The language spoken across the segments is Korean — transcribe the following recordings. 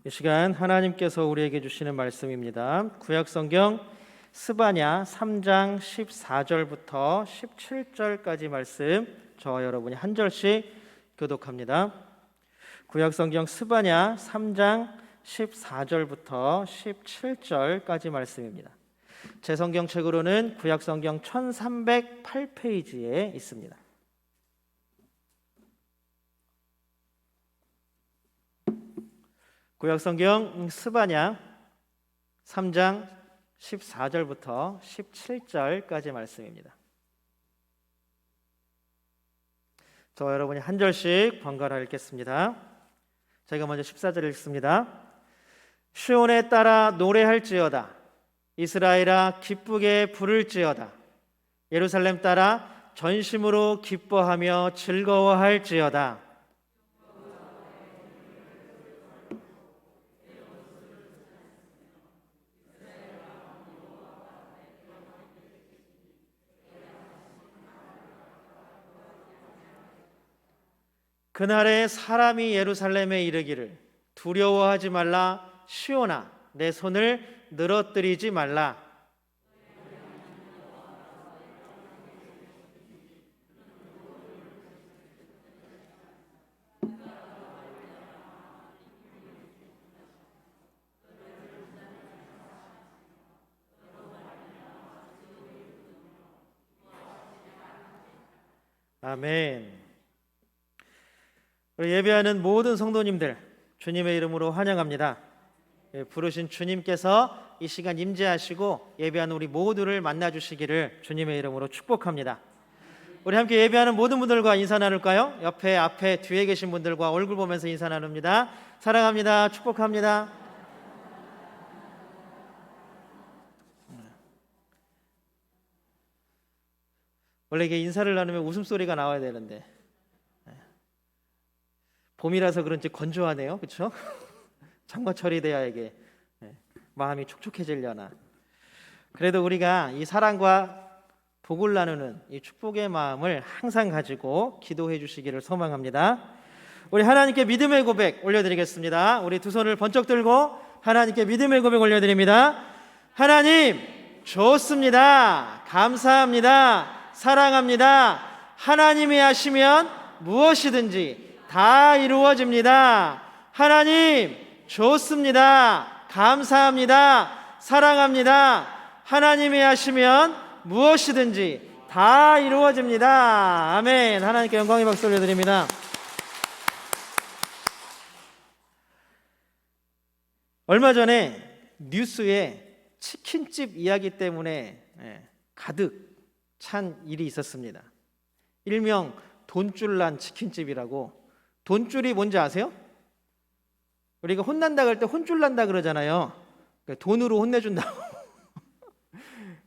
이 시간 하나님께서 우리에게 주시는 말씀입니다. 구약성경 스바냐 3장 14절부터 17절까지 말씀 저와 여러분이 한 절씩 교독합니다. 구약성경 스바냐 3장 14절부터 17절까지 말씀입니다. 제 성경책으로는 구약성경 1308페이지에 있습니다. 구약성경 스바냐 3장 14절부터 17절까지 말씀입니다. 저와 여러분이 한 절씩 번갈아 읽겠습니다. 제가 먼저 14절 읽습니다. 시온에 따라 노래할지어다. 이스라엘아 기쁘게 부를지어다. 예루살렘 따라 전심으로 기뻐하며 즐거워할지어다. 그날에 사람이 예루살렘에 이르기를 두려워하지 말라. 시온아 내 손을 늘어뜨리지 말라. 아멘. 예배하는 모든 성도님들 주님의 이름으로 환영합니다. 부르신 주님께서 이 시간 임재하시고 예배하는 우리 모두를 만나주시기를 주님의 이름으로 축복합니다. 우리 함께 예배하는 모든 분들과 인사 나눌까요? 옆에, 앞에, 뒤에 계신 분들과 얼굴 보면서 인사 나눕니다. 사랑합니다. 축복합니다. 원래 이게 인사를 나누면 웃음소리가 나와야 되는데 봄이라서 그런지 건조하네요. 그렇죠? 장마철이 돼야 이게 마음이 촉촉해지려나. 그래도 우리가 이 사랑과 복을 나누는 이 축복의 마음을 항상 가지고 기도해 주시기를 소망합니다. 우리 하나님께 믿음의 고백 올려드리겠습니다. 우리 두 손을 번쩍 들고 하나님께 믿음의 고백 올려드립니다. 하나님 좋습니다. 감사합니다. 사랑합니다. 하나님이 하시면 무엇이든지 다 이루어집니다. 하나님 좋습니다. 감사합니다. 사랑합니다. 하나님이 하시면 무엇이든지 다 이루어집니다. 아멘. 하나님께 영광의 박수 올려드립니다. 얼마 전에 뉴스에 치킨집 이야기 때문에 가득 찬 일이 있었습니다. 일명 돈줄 난 치킨집이라고. 돈줄이 뭔지 아세요? 우리가 혼난다 그럴 때 혼줄 난다 그러잖아요. 돈으로 혼내준다고.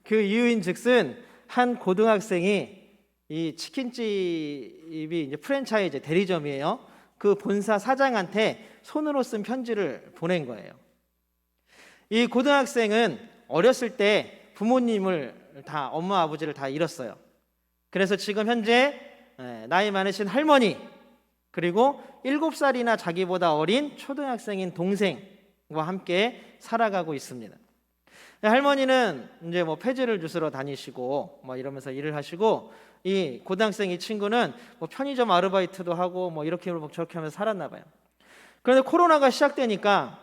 그 이유인 즉슨 한 고등학생이 이 치킨집이 이제 프랜차이즈 대리점이에요. 그 본사 사장한테 손으로 쓴 편지를 보낸 거예요. 이 고등학생은 어렸을 때 부모님을 다 엄마 아버지를 다 잃었어요. 그래서 지금 현재 나이 많으신 할머니 그리고 7살이나 자기보다 어린 초등학생인 동생과 함께 살아가고 있습니다. 할머니는 이제 뭐 폐지를 주스러 다니시고 뭐 이러면서 일을 하시고 이 고등학생 이 친구는 뭐 편의점 아르바이트도 하고 뭐 이렇게 저렇게 하면서 살았나 봐요. 그런데 코로나가 시작되니까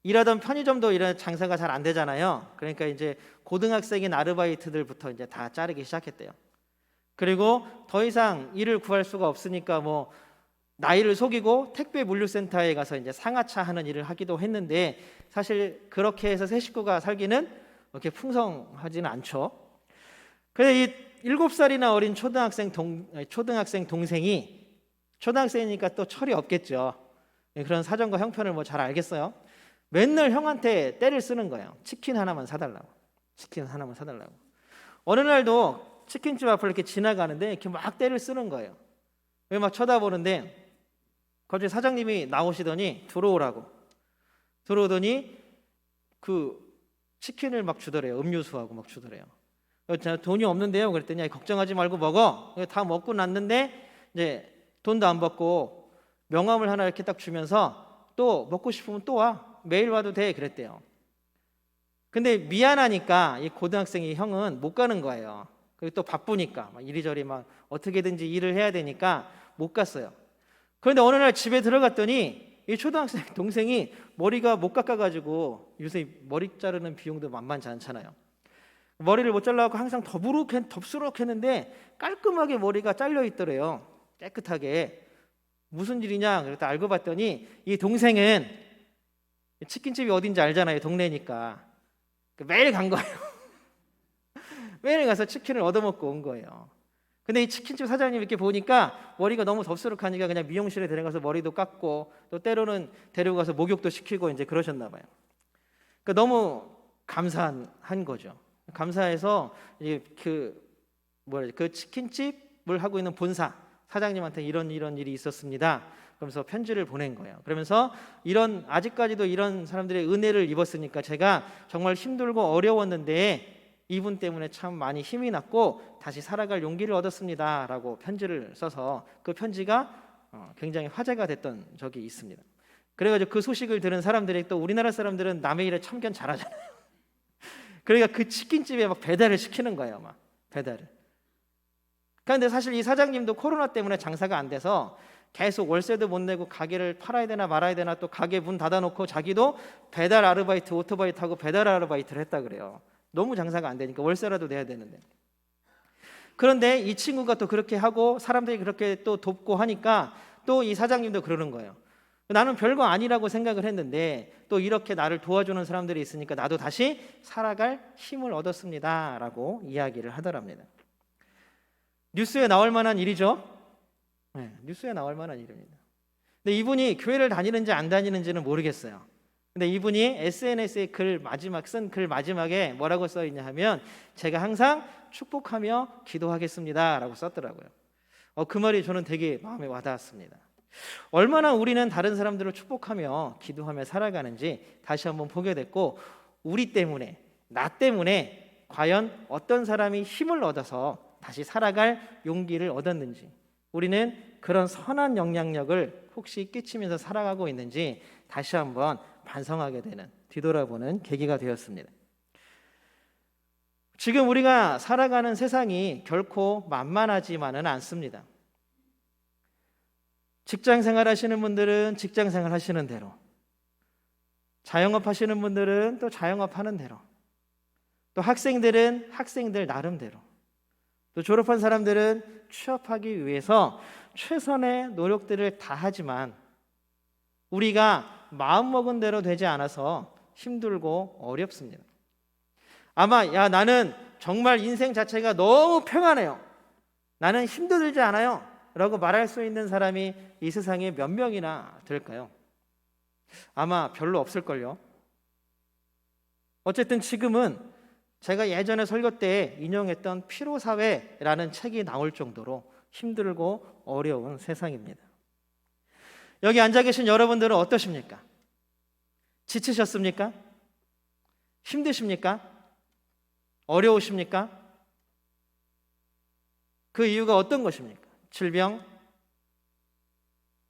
일하던 편의점도 이런 장사가 잘 안 되잖아요. 그러니까 이제 고등학생인 아르바이트들부터 이제 다 자르기 시작했대요. 그리고 더 이상 일을 구할 수가 없으니까 뭐 나이를 속이고 택배 물류센터에 가서 이제 상하차 하는 일을 하기도 했는데 사실 그렇게 해서 세 식구가 살기는 그렇게 풍성하지는 않죠. 그래서 이 7살이나 어린 초등학생 동생이 초등학생이니까 또 철이 없겠죠. 그런 사정과 형편을 뭐 잘 알겠어요. 맨날 형한테 떼를 쓰는 거예요. 치킨 하나만 사달라고. 치킨 하나만 사달라고. 어느 날도 치킨집 앞을 이렇게 지나가는데 이렇게 막 떼를 쓰는 거예요. 왜 막 쳐다보는데 갑자기 사장님이 나오시더니 들어오더니 그 치킨을 막 주더래요. 음료수하고 막 주더래요. 돈이 없는데요. 그랬더니 걱정하지 말고 먹어. 다 먹고 났는데 이제 돈도 안 받고 명함을 하나 이렇게 딱 주면서 또 먹고 싶으면 또 와. 매일 와도 돼. 그랬대요. 근데 미안하니까 이 고등학생이 형은 못 가는 거예요. 그리고 또 바쁘니까 막 이리저리 막 어떻게든지 일을 해야 되니까 못 갔어요. 그런데 어느 날 집에 들어갔더니 이 초등학생 동생이 머리가 못 깎아가지고, 요새 머리 자르는 비용도 만만치 않잖아요. 머리를 못 잘라갖고 항상 덥수룩했는데 깔끔하게 머리가 잘려 있더래요. 깨끗하게. 무슨 일이냐 그랬다 알고 봤더니 이 동생은 치킨집이 어딘지 알잖아요. 동네니까. 매일 간 거예요. 매일 가서 치킨을 얻어먹고 온 거예요. 근데 이 치킨집 사장님 이렇게 보니까 머리가 너무 덥수룩하니까 그냥 미용실에 데려가서 머리도 깎고, 또 때로는 데리고 가서 목욕도 시키고 이제 그러셨나 봐요. 그러니까 너무 감사한 거죠. 감사해서 이제 그 치킨집을 하고 있는 본사 사장님한테 이런 일이 있었습니다. 그러면서 편지를 보낸 거예요. 그러면서 아직까지도 이런 사람들의 은혜를 입었으니까 제가 정말 힘들고 어려웠는데 이분 때문에 참 많이 힘이 났고 다시 살아갈 용기를 얻었습니다. 라고 편지를 써서 그 편지가 굉장히 화제가 됐던 적이 있습니다. 그래가지고 그 소식을 들은 사람들이, 또 우리나라 사람들은 남의 일에 참견 잘하잖아요. 그러니까 그 치킨집에 막 배달을 시키는 거예요. 막 배달을. 그런데 사실 이 사장님도 코로나 때문에 장사가 안 돼서 계속 월세도 못 내고 가게를 팔아야 되나 말아야 되나, 또 가게 문 닫아놓고 자기도 배달 아르바이트, 오토바이 타고 배달 아르바이트를 했다 그래요. 너무 장사가 안 되니까 월세라도 내야 되는데. 그런데 이 친구가 또 그렇게 하고 사람들이 그렇게 또 돕고 하니까 또 이 사장님도 그러는 거예요. 나는 별거 아니라고 생각을 했는데 또 이렇게 나를 도와주는 사람들이 있으니까 나도 다시 살아갈 힘을 얻었습니다. 라고 이야기를 하더랍니다. 뉴스에 나올 만한 일이죠. 네, 뉴스에 나올 만한 일입니다. 근데 이분이 교회를 다니는지 안 다니는지는 모르겠어요. 근데 이분이 SNS에 쓴 글 마지막에 뭐라고 써 있냐 하면, 제가 항상 축복하며 기도하겠습니다. 라고 썼더라고요. 그 말이 저는 되게 마음에 와닿았습니다. 얼마나 우리는 다른 사람들을 축복하며 기도하며 살아가는지 다시 한번 보게 됐고, 우리 때문에, 나 때문에 과연 어떤 사람이 힘을 얻어서 다시 살아갈 용기를 얻었는지, 우리는 그런 선한 영향력을 혹시 끼치면서 살아가고 있는지 다시 한번 반성하게 되는, 뒤돌아보는 계기가 되었습니다. 지금 우리가 살아가는 세상이 결코 만만하지만은 않습니다. 직장생활 하시는 분들은 직장생활 하시는 대로, 자영업 하시는 분들은 또 자영업 하는 대로, 또 학생들은 학생들 나름대로, 또 졸업한 사람들은 취업하기 위해서 최선의 노력들을 다하지만 우리가 마음먹은 대로 되지 않아서 힘들고 어렵습니다. 아마 나는 정말 인생 자체가 너무 평안해요, 나는 힘도 들지 않아요 라고 말할 수 있는 사람이 이 세상에 몇 명이나 될까요? 아마 별로 없을걸요. 어쨌든 지금은 제가 예전에 설교 때 인용했던 피로사회라는 책이 나올 정도로 힘들고 어려운 세상입니다. 여기 앉아 계신 여러분들은 어떠십니까? 지치셨습니까? 힘드십니까? 어려우십니까? 그 이유가 어떤 것입니까? 질병,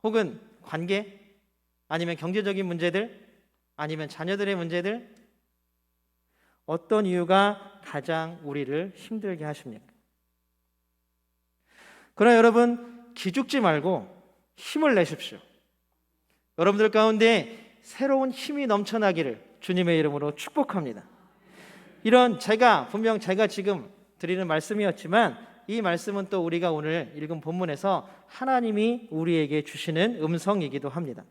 혹은 관계, 아니면 경제적인 문제들, 아니면 자녀들의 문제들, 어떤 이유가 가장 우리를 힘들게 하십니까? 그러나 여러분, 기죽지 말고 힘을 내십시오. 여러분들 가운데 새로운 힘이 넘쳐나기를 주님의 이름으로 축복합니다. 분명 제가 지금 드리는 말씀이었지만 이 말씀은 또 우리가 오늘 읽은 본문에서 하나님이 우리에게 주시는 음성이기도 합니다.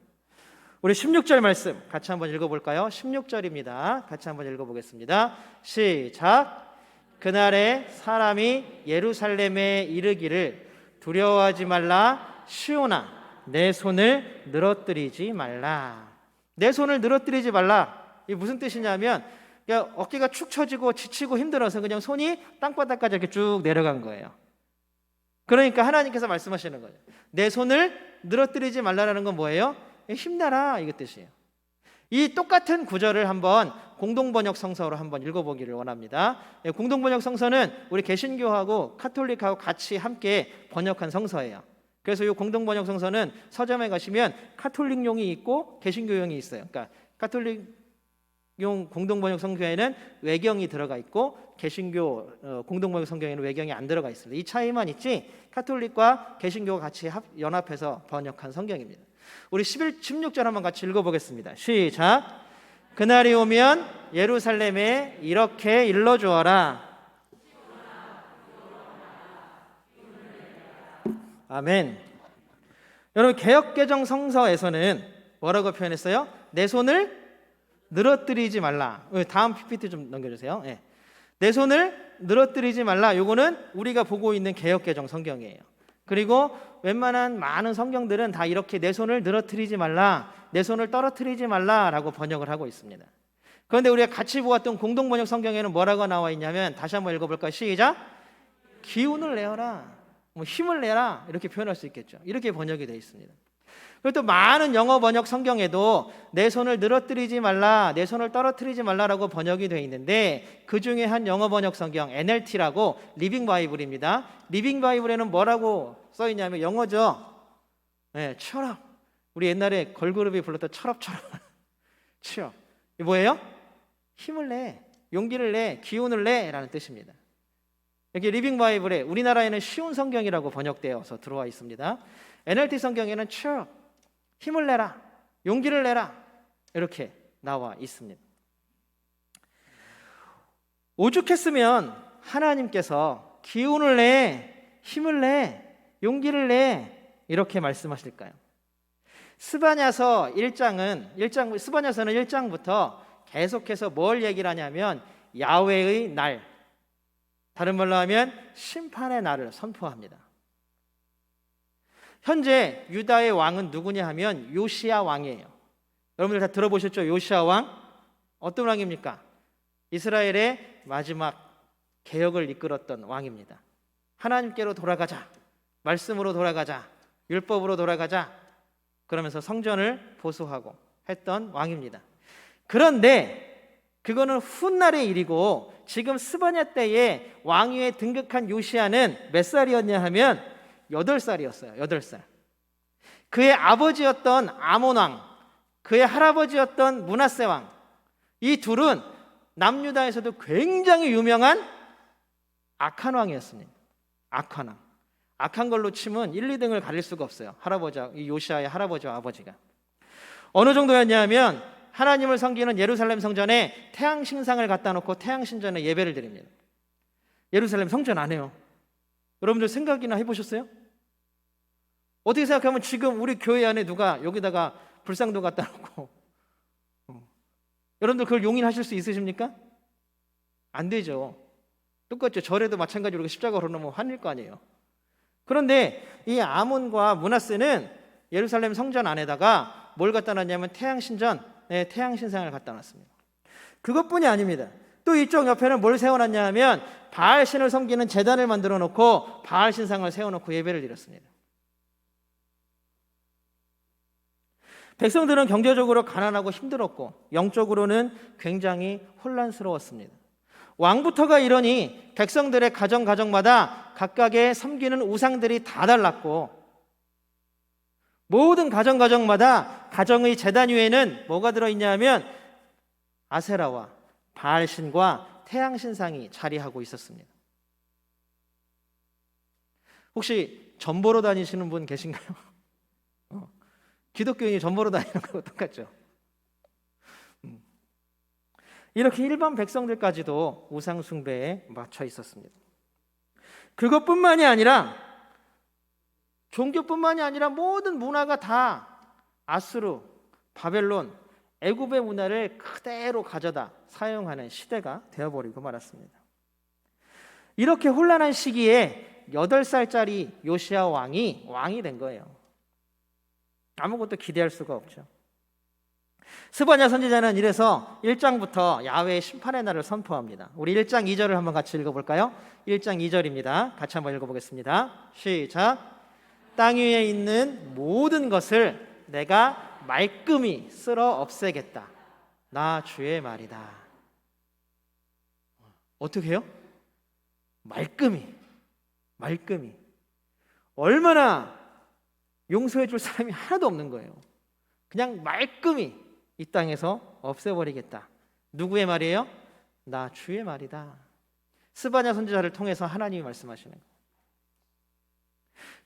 우리 16절 말씀 같이 한번 읽어볼까요? 16절입니다. 같이 한번 읽어보겠습니다. 시작. 그날에 사람이 예루살렘에 이르기를 두려워하지 말라. 시온아, 내 손을 늘어뜨리지 말라. 내 손을 늘어뜨리지 말라. 이게 무슨 뜻이냐면, 그러니까 어깨가 축 처지고 지치고 힘들어서 그냥 손이 땅바닥까지 이렇게 쭉 내려간 거예요. 그러니까 하나님께서 말씀하시는 거예요. 내 손을 늘어뜨리지 말라라는 건 뭐예요? 힘내라, 이个뜻이에요. 이 똑같은 구절을 한번 공동번역 성서로 한번 읽어보기를 원합니다. 공동번역 성서는 우리 개신교하고 카톨릭하고 같이 함께 번역한 성서예요. 그래서 이 공동번역성서는 서점에 가시면 카톨릭용이 있고 개신교용이 있어요. 그러니까 카톨릭용 공동번역성경에는 외경이 들어가 있고 개신교 공동번역성경에는 외경이 안 들어가 있습니다. 이 차이만 있지 카톨릭과 개신교가 같이 연합해서 번역한 성경입니다. 우리 16절 한번 같이 읽어보겠습니다. 시작. 그날이 오면 예루살렘에 이렇게 일러주어라. 아멘. 여러분 개역개정 성서에서는 뭐라고 표현했어요? 내 손을 늘어뜨리지 말라. 다음 PPT 좀 넘겨주세요. 네. 내 손을 늘어뜨리지 말라. 요거는 우리가 보고 있는 개역개정 성경이에요. 그리고 웬만한 많은 성경들은 다 이렇게 내 손을 늘어뜨리지 말라, 내 손을 떨어뜨리지 말라라고 번역을 하고 있습니다. 그런데 우리가 같이 보았던 공동번역 성경에는 뭐라고 나와 있냐면 다시 한번 읽어볼까요? 시작. 기운을 내어라, 힘을 내라 이렇게 표현할 수 있겠죠. 이렇게 번역이 되어 있습니다. 그리고 또 많은 영어 번역 성경에도 내 손을 늘어뜨리지 말라, 내 손을 떨어뜨리지 말라라고 번역이 되어 있는데 그 중에 한 영어 번역 성경 NLT라고 리빙 바이블입니다. 리빙 바이블에는 뭐라고 써 있냐면 영어죠. 네, 철업. 우리 옛날에 걸그룹이 불렀던 철업철업. 취업. 이 뭐예요? 힘을 내, 용기를 내, 기운을 내라는 뜻입니다. 여기 리빙 바이블에 우리나라에는 쉬운 성경이라고 번역되어서 들어와 있습니다. NLT 성경에는 cheer, 힘을 내라, 용기를 내라 이렇게 나와 있습니다. 오죽했으면 하나님께서 기운을 내, 힘을 내, 용기를 내 이렇게 말씀하실까요? 스바냐서 1장은 스바냐서는 1장부터 계속해서 뭘 얘기를 하냐면 야훼의 날, 다른 말로 하면 심판의 날을 선포합니다. 현재 유다의 왕은 누구냐 하면 요시야 왕이에요. 여러분들 다 들어보셨죠? 요시야 왕 어떤 왕입니까? 이스라엘의 마지막 개혁을 이끌었던 왕입니다. 하나님께로 돌아가자, 말씀으로 돌아가자, 율법으로 돌아가자 그러면서 성전을 보수하고 했던 왕입니다. 그런데 그거는 훗날의 일이고 지금 스바냐 때에 왕위에 등극한 요시야는 몇 살이었냐 하면 8살이었어요. 8살. 그의 아버지였던 아몬 왕, 그의 할아버지였던 므낫세 왕, 이 둘은 남유다에서도 굉장히 유명한 악한 왕이었습니다. 악한 왕. 악한 걸로 치면 1, 2등을 가릴 수가 없어요. 이 요시야의 할아버지와 아버지가 어느 정도였냐면 하나님을 섬기는 예루살렘 성전에 태양 신상을 갖다 놓고 태양 신전에 예배를 드립니다. 예루살렘 성전 안 해요. 여러분들 생각이나 해보셨어요? 어떻게 생각하면 지금 우리 교회 안에 누가 여기다가 불상도 갖다 놓고 여러분들 그걸 용인하실 수 있으십니까? 안 되죠. 똑같죠. 절에도 마찬가지로 십자가 걸어놓으면 화낼 거 아니에요. 그런데 이 아몬과 므낫세는 예루살렘 성전 안에다가 뭘 갖다 놨냐면 태양 신상을 갖다 놨습니다. 그것뿐이 아닙니다. 또 이쪽 옆에는 뭘 세워놨냐 하면 바알 신을 섬기는 제단을 만들어 놓고 바알 신상을 세워놓고 예배를 드렸습니다. 백성들은 경제적으로 가난하고 힘들었고 영적으로는 굉장히 혼란스러웠습니다. 왕부터가 이러니 백성들의 가정마다 각각의 섬기는 우상들이 다 달랐고 모든 가정마다 가정의 제단 위에는 뭐가 들어있냐 하면 아세라와 바알신과 태양신상이 자리하고 있었습니다. 혹시 점 보러 다니시는 분 계신가요? 기독교인이 점 보러 다니는 거하고 똑같죠. 이렇게 일반 백성들까지도 우상 숭배에 맞춰 있었습니다. 그것뿐만이 아니라 종교뿐만이 아니라 모든 문화가 다 아수르, 바벨론, 애굽의 문화를 그대로 가져다 사용하는 시대가 되어버리고 말았습니다. 이렇게 혼란한 시기에 8살짜리 요시야 왕이 된 거예요. 아무것도 기대할 수가 없죠. 스바냐 선지자는 이래서 1장부터 야훼의 심판의 날을 선포합니다. 우리 1장 2절을 한번 같이 읽어볼까요? 1장 2절입니다. 같이 한번 읽어보겠습니다. 시작. 땅 위에 있는 모든 것을 내가 말끔히 쓸어 없애겠다. 나 주의 말이다. 어떻게 해요? 말끔히. 얼마나 용서해 줄 사람이 하나도 없는 거예요. 그냥 말끔히 이 땅에서 없애버리겠다. 누구의 말이에요? 나 주의 말이다. 스바냐 선지자를 통해서 하나님이 말씀하시는 거예요.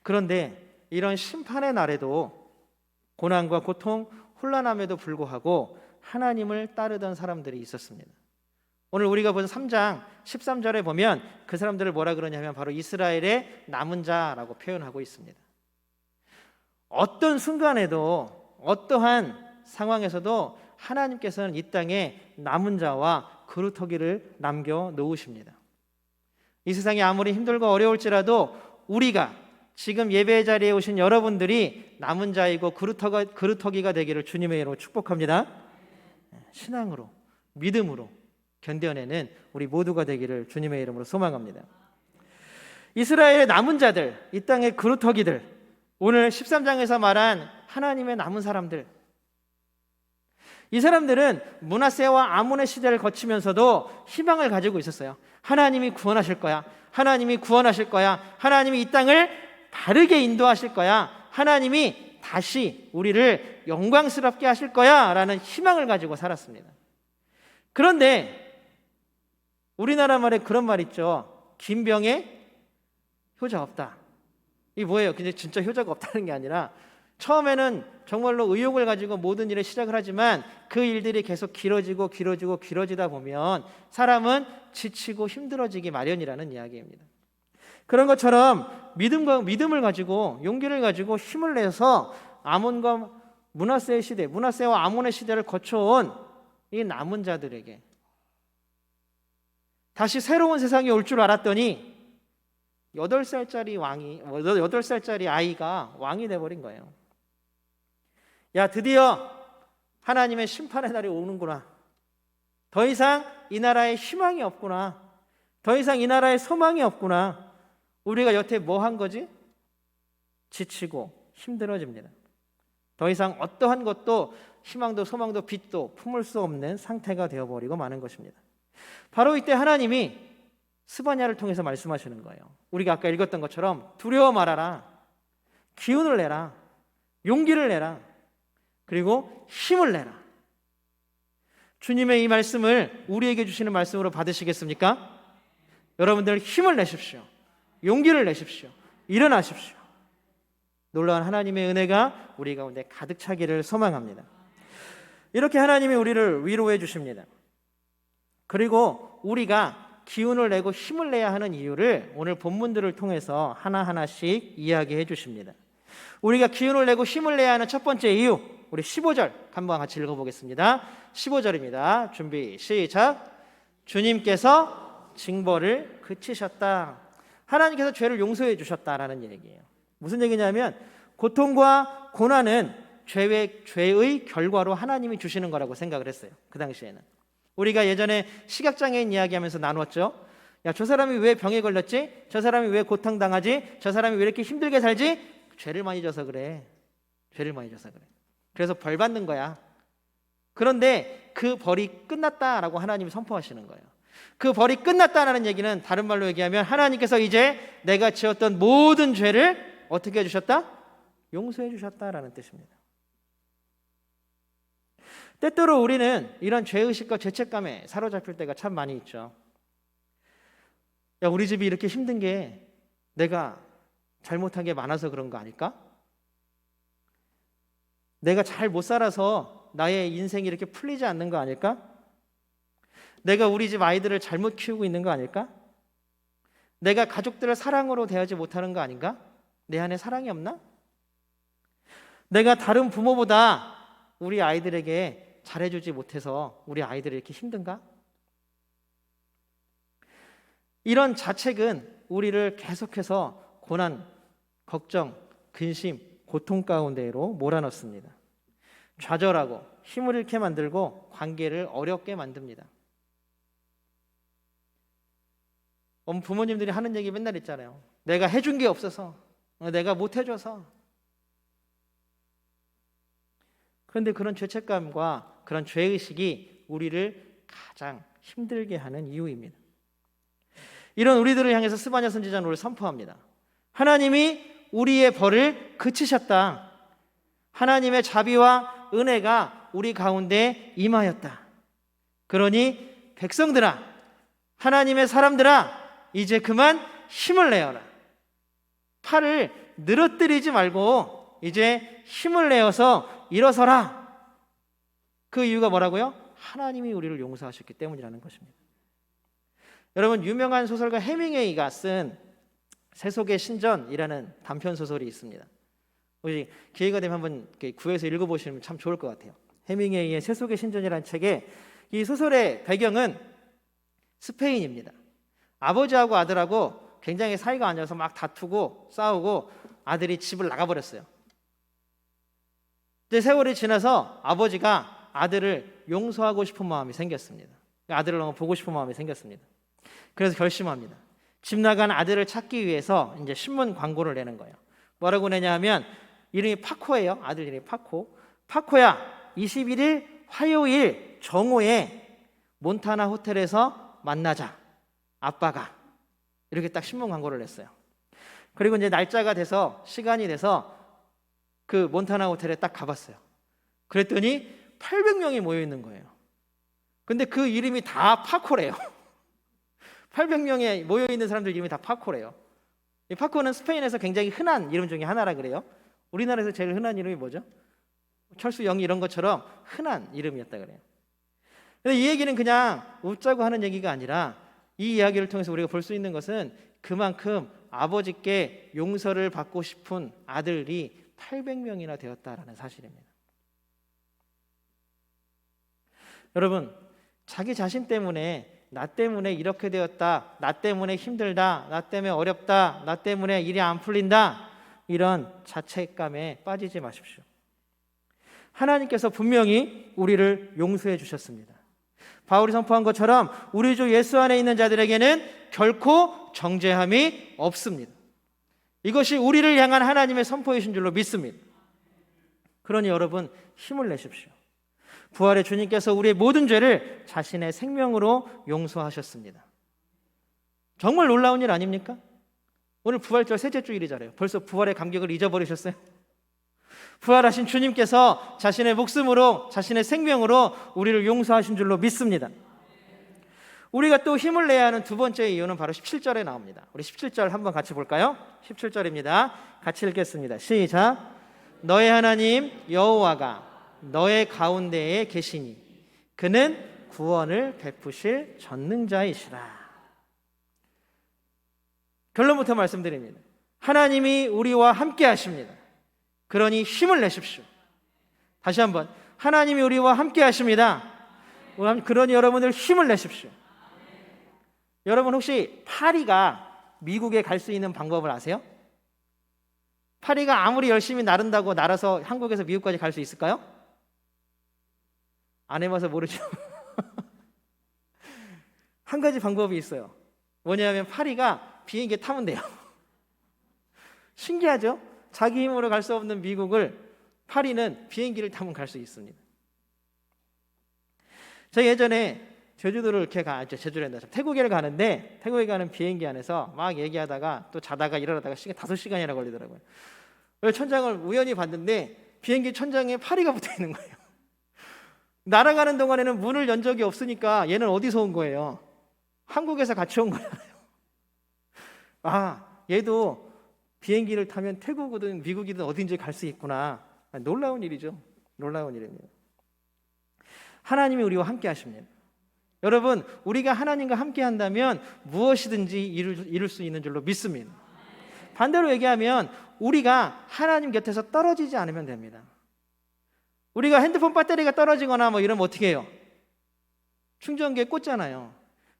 그런데 이런 심판의 날에도 고난과 고통, 혼란함에도 불구하고 하나님을 따르던 사람들이 있었습니다. 오늘 우리가 본 3장 13절에 보면 그 사람들을 뭐라 그러냐면 바로 이스라엘의 남은 자라고 표현하고 있습니다. 어떤 순간에도 어떠한 상황에서도 하나님께서는 이 땅에 남은 자와 그루터기를 남겨 놓으십니다. 이 세상이 아무리 힘들고 어려울지라도 우리가 지금 예배 자리에 오신 여러분들이 남은 자이고 그루터기가 되기를 주님의 이름으로 축복합니다. 신앙으로, 믿음으로 견뎌내는 우리 모두가 되기를 주님의 이름으로 소망합니다. 이스라엘의 남은 자들, 이 땅의 그루터기들, 오늘 13장에서 말한 하나님의 남은 사람들, 이 사람들은 므낫세와 아몬의 시대를 거치면서도 희망을 가지고 있었어요. 하나님이 구원하실 거야. 하나님이 구원하실 거야. 하나님이 이 땅을 바르게 인도하실 거야. 하나님이 다시 우리를 영광스럽게 하실 거야 라는 희망을 가지고 살았습니다. 그런데 우리나라 말에 그런 말 있죠. 긴 병에 효자 없다. 이게 뭐예요? 근데 진짜 효자가 없다는 게 아니라 처음에는 정말로 의욕을 가지고 모든 일을 시작을 하지만 그 일들이 계속 길어지다 보면 사람은 지치고 힘들어지기 마련이라는 이야기입니다. 그런 것처럼 믿음을 가지고 용기를 가지고 힘을 내서 아몬과 므낫세의 시대, 므낫세와 아몬의 시대를 거쳐온 이 남은 자들에게 다시 새로운 세상이 올 줄 알았더니 8살짜리 아이가 왕이 돼버린 거예요. 야, 드디어 하나님의 심판의 날이 오는구나. 더 이상 이 나라에 희망이 없구나. 더 이상 이 나라에 소망이 없구나. 우리가 여태 뭐 한 거지? 지치고 힘들어집니다. 더 이상 어떠한 것도 희망도 소망도 빛도 품을 수 없는 상태가 되어버리고 마는 것입니다. 바로 이때 하나님이 스바냐를 통해서 말씀하시는 거예요. 우리가 아까 읽었던 것처럼 두려워 말아라. 기운을 내라. 용기를 내라. 그리고 힘을 내라. 주님의 이 말씀을 우리에게 주시는 말씀으로 받으시겠습니까? 여러분들 힘을 내십시오. 용기를 내십시오. 일어나십시오. 놀라운 하나님의 은혜가 우리 가운데 가득 차기를 소망합니다. 이렇게 하나님이 우리를 위로해 주십니다. 그리고 우리가 기운을 내고 힘을 내야 하는 이유를 오늘 본문들을 통해서 하나하나씩 이야기해 주십니다. 우리가 기운을 내고 힘을 내야 하는 첫 번째 이유, 우리 15절 한번 같이 읽어보겠습니다. 15절입니다. 준비 시작. 주님께서 징벌을 그치셨다. 하나님께서 죄를 용서해 주셨다라는 얘기예요. 무슨 얘기냐면 고통과 고난은 죄의 결과로 하나님이 주시는 거라고 생각을 했어요. 그 당시에는. 우리가 예전에 시각장애인 이야기하면서 나누었죠. 야, 저 사람이 왜 병에 걸렸지? 저 사람이 왜 고통당하지? 저 사람이 왜 이렇게 힘들게 살지? 죄를 많이 져서 그래. 죄를 많이 져서 그래. 그래서 벌 받는 거야. 그런데 그 벌이 끝났다라고 하나님이 선포하시는 거예요. 그 벌이 끝났다라는 얘기는 다른 말로 얘기하면 하나님께서 이제 내가 지었던 모든 죄를 어떻게 해주셨다? 용서해 주셨다라는 뜻입니다. 때때로 우리는 이런 죄의식과 죄책감에 사로잡힐 때가 참 많이 있죠. 야, 우리 집이 이렇게 힘든 게 내가 잘못한 게 많아서 그런 거 아닐까? 내가 잘 못 살아서 나의 인생이 이렇게 풀리지 않는 거 아닐까? 내가 우리 집 아이들을 잘못 키우고 있는 거 아닐까? 내가 가족들을 사랑으로 대하지 못하는 거 아닌가? 내 안에 사랑이 없나? 내가 다른 부모보다 우리 아이들에게 잘해주지 못해서 우리 아이들이 이렇게 힘든가? 이런 자책은 우리를 계속해서 고난, 걱정, 근심, 고통 가운데로 몰아넣습니다. 좌절하고 힘을 잃게 만들고 관계를 어렵게 만듭니다. 부모님들이 하는 얘기 맨날 있잖아요. 내가 해준 게 없어서, 내가 못 해줘서. 그런데 그런 죄책감과 그런 죄의식이 우리를 가장 힘들게 하는 이유입니다. 이런 우리들을 향해서 스바냐 선지자는 우리를 선포합니다. 하나님이 우리의 벌을 그치셨다. 하나님의 자비와 은혜가 우리 가운데 임하였다. 그러니 백성들아, 하나님의 사람들아, 이제 그만 힘을 내어라. 팔을 늘어뜨리지 말고 이제 힘을 내어서 일어서라. 그 이유가 뭐라고요? 하나님이 우리를 용서하셨기 때문이라는 것입니다. 여러분, 유명한 소설가 해밍웨이가 쓴 세속의 신전이라는 단편 소설이 있습니다. 우리 기회가 되면 한번 구해서 읽어보시면 참 좋을 것 같아요. 해밍웨이의 세속의 신전이라는 책에 이 소설의 배경은 스페인입니다. 아버지하고 아들하고 굉장히 사이가 안 좋아서 막 다투고 싸우고 아들이 집을 나가버렸어요. 이제 세월이 지나서 아버지가 아들을 용서하고 싶은 마음이 생겼습니다. 아들을 너무 보고 싶은 마음이 생겼습니다. 그래서 결심합니다. 집 나간 아들을 찾기 위해서 이제 신문 광고를 내는 거예요. 뭐라고 내냐면 이름이 파코예요. 아들 이름이 파코. 파코야, 21일 화요일 정오에 몬타나 호텔에서 만나자. 아빠가. 이렇게 딱 신문 광고를 냈어요. 그리고 이제 날짜가 돼서 시간이 돼서 그 몬타나 호텔에 딱 가봤어요. 그랬더니 800명이 모여 있는 거예요. 근데 그 이름이 다 파코래요. 800명에 모여 있는 사람들 이름이 다 파코래요. 이 파코는 스페인에서 굉장히 흔한 이름 중에 하나라 그래요. 우리나라에서 제일 흔한 이름이 뭐죠? 철수, 영희 이런 것처럼 흔한 이름이었다 그래요. 근데 이 얘기는 그냥 웃자고 하는 얘기가 아니라 이 이야기를 통해서 우리가 볼 수 있는 것은 그만큼 아버지께 용서를 받고 싶은 아들이 800명이나 되었다라는 사실입니다. 여러분, 자기 자신 때문에 나 때문에 이렇게 되었다, 나 때문에 힘들다, 나 때문에 어렵다, 나 때문에 일이 안 풀린다, 이런 자책감에 빠지지 마십시오. 하나님께서 분명히 우리를 용서해 주셨습니다. 바울이 선포한 것처럼 우리 주 예수 안에 있는 자들에게는 결코 정죄함이 없습니다. 이것이 우리를 향한 하나님의 선포이신 줄로 믿습니다. 그러니 여러분, 힘을 내십시오. 부활의 주님께서 우리의 모든 죄를 자신의 생명으로 용서하셨습니다. 정말 놀라운 일 아닙니까? 오늘 부활절 셋째 주일이잖아요. 벌써 부활의 감격을 잊어버리셨어요? 부활하신 주님께서 자신의 목숨으로, 자신의 생명으로 우리를 용서하신 줄로 믿습니다. 우리가 또 힘을 내야 하는 두 번째 이유는 바로 17절에 나옵니다. 우리 17절 한번 같이 볼까요? 17절입니다. 같이 읽겠습니다. 시작. 너의 하나님 여호와가 너의 가운데에 계시니 그는 구원을 베푸실 전능자이시라. 결론부터 말씀드립니다. 하나님이 우리와 함께 하십니다. 그러니 힘을 내십시오. 다시 한번, 하나님이 우리와 함께 하십니다. 그러니 여러분들 힘을 내십시오. 여러분 혹시 파리가 미국에 갈 수 있는 방법을 아세요? 파리가 아무리 열심히 나른다고 날아서 한국에서 미국까지 갈 수 있을까요? 안 해봐서 모르죠. 한 가지 방법이 있어요. 뭐냐면 파리가 비행기에 타면 돼요. 신기하죠? 자기 힘으로 갈 수 없는 미국을 파리는 비행기를 타면 갈 수 있습니다. 제가 예전에 제주도를 이렇게 제주랜다. 태국에 가는데 태국에 가는 비행기 안에서 막 얘기하다가 또 자다가 일어나다가 5시간이나 걸리더라고요. 천장을 우연히 봤는데 비행기 천장에 파리가 붙어 있는 거예요. 날아가는 동안에는 문을 연 적이 없으니까 얘는 어디서 온 거예요? 한국에서 같이 온 거잖아요. 아, 얘도 비행기를 타면 태국이든 미국이든 어딘지 갈 수 있구나. 놀라운 일이죠. 놀라운 일입니다. 하나님이 우리와 함께 하십니다. 여러분, 우리가 하나님과 함께 한다면 무엇이든지 이룰 수 있는 줄로 믿습니다. 반대로 얘기하면 우리가 하나님 곁에서 떨어지지 않으면 됩니다. 우리가 핸드폰 배터리가 떨어지거나 뭐 이러면 어떻게 해요? 충전기에 꽂잖아요.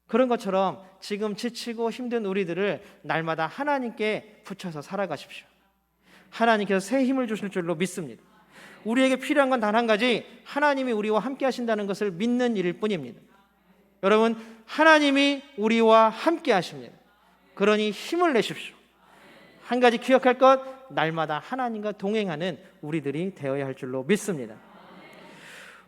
그런 것처럼 지금 지치고 힘든 우리들을 날마다 하나님께 붙여서 살아가십시오. 하나님께서 새 힘을 주실 줄로 믿습니다. 우리에게 필요한 건 단 한 가지, 하나님이 우리와 함께 하신다는 것을 믿는 일일 뿐입니다. 여러분, 하나님이 우리와 함께 하십니다. 그러니 힘을 내십시오. 한 가지 기억할 것, 날마다 하나님과 동행하는 우리들이 되어야 할 줄로 믿습니다.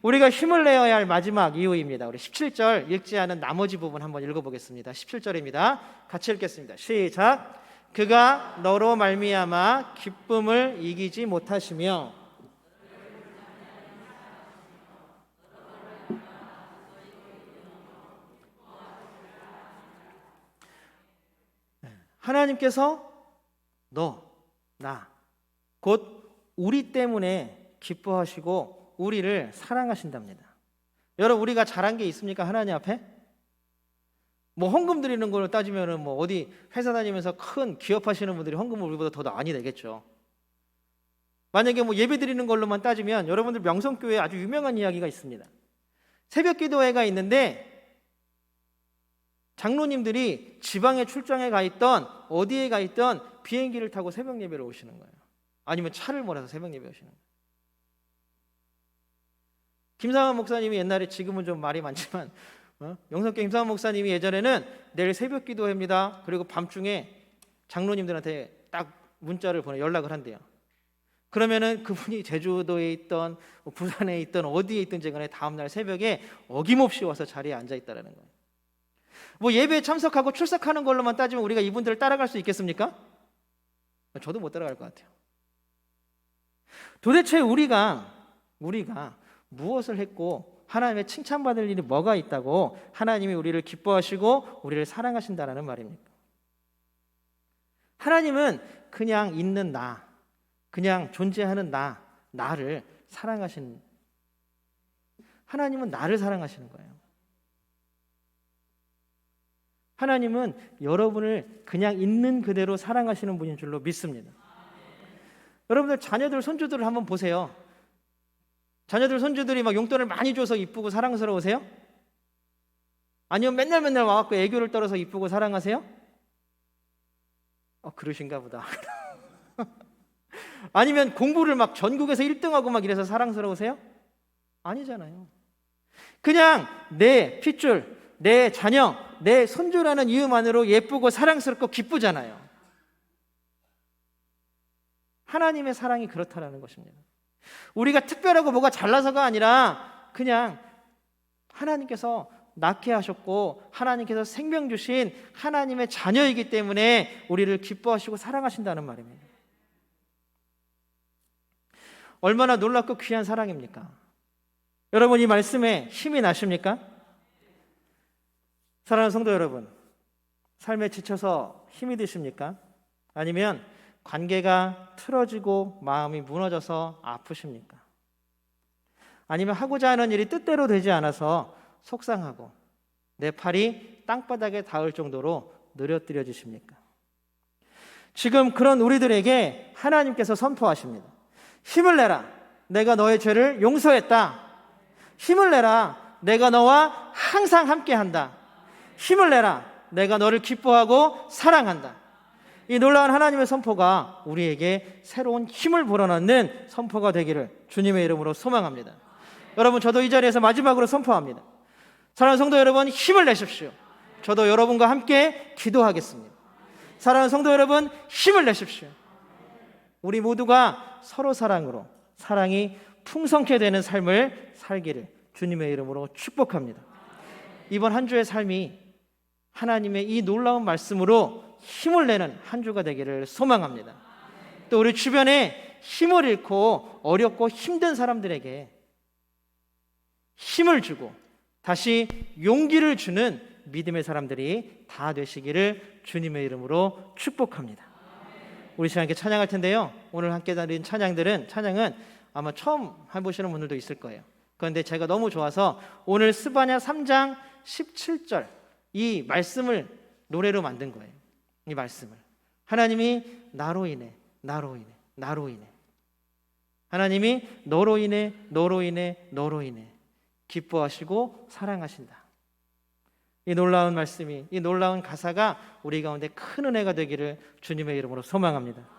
우리가 힘을 내어야 할 마지막 이유입니다. 우리 17절 읽지 않은 나머지 부분 한번 읽어보겠습니다. 17절입니다. 같이 읽겠습니다. 시작. 그가 너로 말미암아 기쁨을 이기지 못하시며 하나님께서 너, 나, 곧 우리 때문에 기뻐하시고 우리를 사랑하신답니다. 여러분, 우리가 잘한 게 있습니까? 하나님 앞에? 뭐 헌금 드리는 걸로 따지면은 뭐 어디 회사 다니면서 큰 기업 하시는 분들이 헌금을 우리보다 더 많이 내겠죠. 만약에 뭐 예배 드리는 걸로만 따지면 여러분들 명성교회에 아주 유명한 이야기가 있습니다. 새벽 기도회가 있는데 장로님들이 지방에 출장에 가 있던 어디에 가 있던 비행기를 타고 새벽 예배를 오시는 거예요. 아니면 차를 몰아서 새벽 예배 오시는 거예요. 김상환 목사님이 옛날에, 지금은 좀 말이 많지만 영성교회 김상환 목사님이 예전에는 내일 새벽 기도회입니다. 그리고 밤중에 장로님들한테 딱 문자를 보내 연락을 한대요. 그러면은 그분이 제주도에 있던 부산에 있던 어디에 있든지 간에 다음날 새벽에 어김없이 와서 자리에 앉아 있다라는 거예요. 뭐 예배에 참석하고 출석하는 걸로만 따지면 우리가 이분들을 따라갈 수 있겠습니까? 저도 못 따라갈 것 같아요. 도대체 우리가 무엇을 했고 하나님의 칭찬받을 일이 뭐가 있다고 하나님이 우리를 기뻐하시고 우리를 사랑하신다라는 말입니까? 하나님은 그냥 있는 나, 그냥 존재하는 나를 사랑하시는, 하나님은 나를 사랑하시는 거예요. 하나님은 여러분을 그냥 있는 그대로 사랑하시는 분인 줄로 믿습니다. 여러분들 자녀들, 손주들을 한번 보세요. 자녀들, 손주들이 막 용돈을 많이 줘서 이쁘고 사랑스러우세요? 아니면 맨날 와갖고 애교를 떨어서 이쁘고 사랑하세요? 그러신가 보다. 아니면 공부를 막 전국에서 1등하고 막 이래서 사랑스러우세요? 아니잖아요. 그냥 내 핏줄, 내 자녀, 내 손주라는 이유만으로 예쁘고 사랑스럽고 기쁘잖아요. 하나님의 사랑이 그렇다라는 것입니다. 우리가 특별하고 뭐가 잘나서가 아니라 그냥 하나님께서 낳게 하셨고 하나님께서 생명 주신 하나님의 자녀이기 때문에 우리를 기뻐하시고 사랑하신다는 말입니다. 얼마나 놀랍고 귀한 사랑입니까? 여러분, 이 말씀에 힘이 나십니까? 사랑하는 성도 여러분, 삶에 지쳐서 힘이 드십니까? 아니면 관계가 틀어지고 마음이 무너져서 아프십니까? 아니면 하고자 하는 일이 뜻대로 되지 않아서 속상하고 내 팔이 땅바닥에 닿을 정도로 느려뜨려지십니까? 지금 그런 우리들에게 하나님께서 선포하십니다. 힘을 내라, 내가 너의 죄를 용서했다. 힘을 내라, 내가 너와 항상 함께한다. 힘을 내라, 내가 너를 기뻐하고 사랑한다. 이 놀라운 하나님의 선포가 우리에게 새로운 힘을 불어넣는 선포가 되기를 주님의 이름으로 소망합니다. 여러분, 저도 이 자리에서 마지막으로 선포합니다. 사랑하는 성도 여러분, 힘을 내십시오. 저도 여러분과 함께 기도하겠습니다. 사랑하는 성도 여러분, 힘을 내십시오. 우리 모두가 서로 사랑으로 사랑이 풍성케 되는 삶을 살기를 주님의 이름으로 축복합니다. 이번 한 주의 삶이 하나님의 이 놀라운 말씀으로 힘을 내는 한 주가 되기를 소망합니다. 또 우리 주변에 힘을 잃고 어렵고 힘든 사람들에게 힘을 주고 다시 용기를 주는 믿음의 사람들이 다 되시기를 주님의 이름으로 축복합니다. 우리 시간 함께 찬양할 텐데요. 오늘 함께 드린 찬양은 아마 처음 해보시는 분들도 있을 거예요. 그런데 제가 너무 좋아서 오늘 스바냐 3장 17절 이 말씀을 노래로 만든 거예요. 이 말씀을 하나님이 나로 인해 하나님이 너로 인해 기뻐하시고 사랑하신다. 이 놀라운 말씀이, 이 놀라운 가사가 우리 가운데 큰 은혜가 되기를 주님의 이름으로 소망합니다.